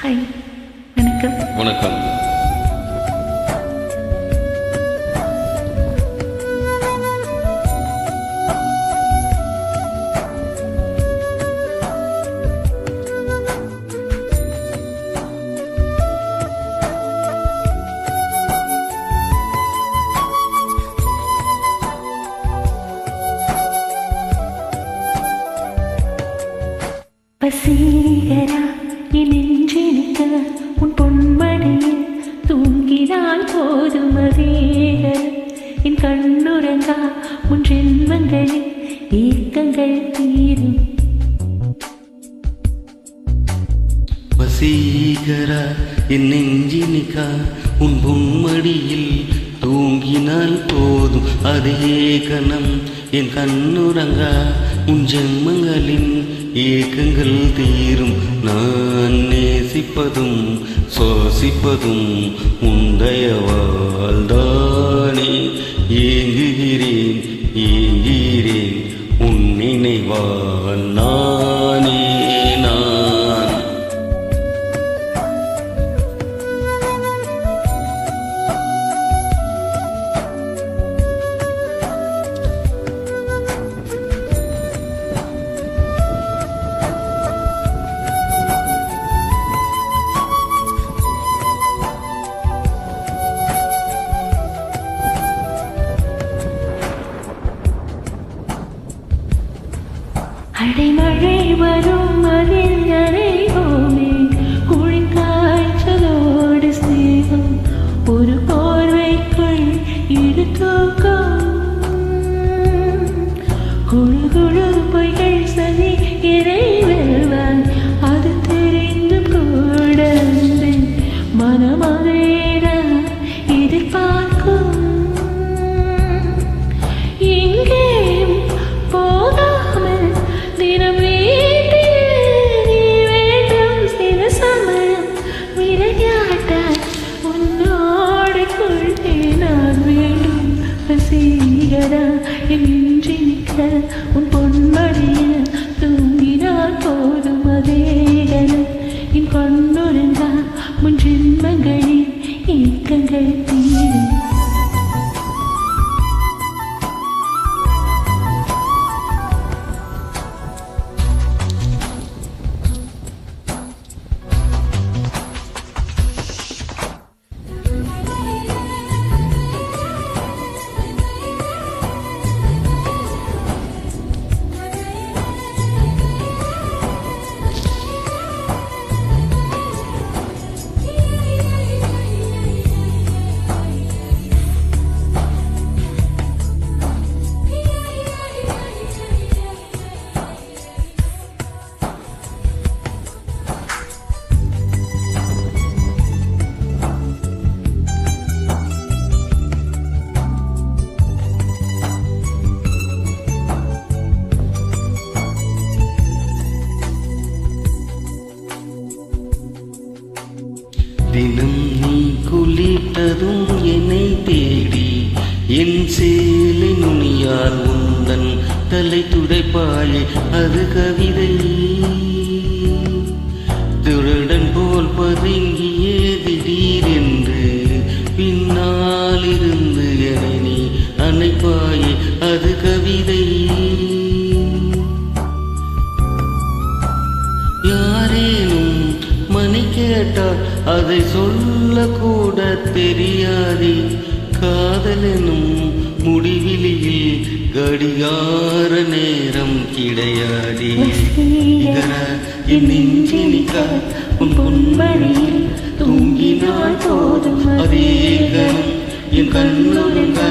Hi, வணக்கம். வணக்கம். வசீகரா என் நெஞ்சினிக்க உன் பொன்மடியில் தூங்கினால் போதும் அதேகர என் கண்ணுறங்கா உன் ஜென்மங்களில் ஏக்கங்கள் தீரும். வசீகரா என் நெஞ்சினிக்கா உன் பொன்மடியில் தூங்கினால் போதும் அதே கணம் என் கண்ணுறங்கா உன் ஜென்மங்களின் ஏக்கங்கள் தீரும். நான் நேசிப்பதும் சுவாசிப்பதும் உந்தயவால் தானே. ஏங்குகிறேன் ஏங்குகிறேன் உன் நினைவால் நானே நான். அடைமழை வரும் அதில் நனைவோமே குளிர்காய்ச்சலோடு ஸ்நேகம் ஒரு போர்வைக்குள் இழுத்தூக்கம் குழு குழு பொய்கள் சதி இறைவெல்வான் அது தெரிந்தும் கூட மனமறைட எதிர்பார்க்கும். எங்கேயும் போகாமல் தினம் வீட்டில் நீ வேண்டும். சில சமயம் விளையாட்டாய் உன்னோடு கொள்கை நான் வேண்டும். வசீகரா என் நெஞ்சினிக்க உன் பொன்மடியில் தூங்கினால் போதும் அதே கணம் என் கண்ணுறங்கா உன் ஜென்மங்களில் ஏக்கங்கள் தீரும். தினம் நீ குளித்ததும் என்னை தேடி என் சேலை நுனியால் உந்தன் தலை துடைப்பாயே அது கவிதை. திருடன் போல் பதுங்கியே திடீரென்று பின்னால் இருந்து என்னை நீ அணைப்பாயே அது கவிதை. யாரேனும் மணி கேட்டால் அதை சொல்லக்கூட தெரியாதே. காதலெனும் முடிவிலியில் கடிகார நேரம் கிடையாதே. என் நெஞ்சினிக்கா உன் பொன்மடியில் தூங்கினால் போதும் அதே கணம் என் கண்ணுறங்கா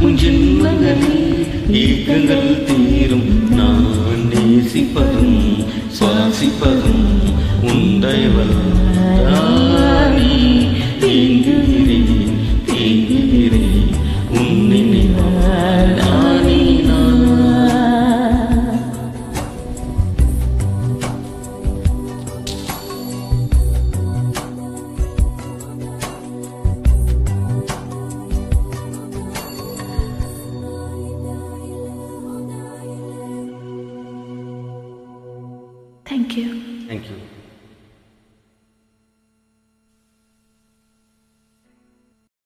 உன் ஜென்மங்களில் ஏக்கங்கள் தீரும். நான் நேசிப்பதும் சுவாசிப்பதும் உந்தயவல் தானே.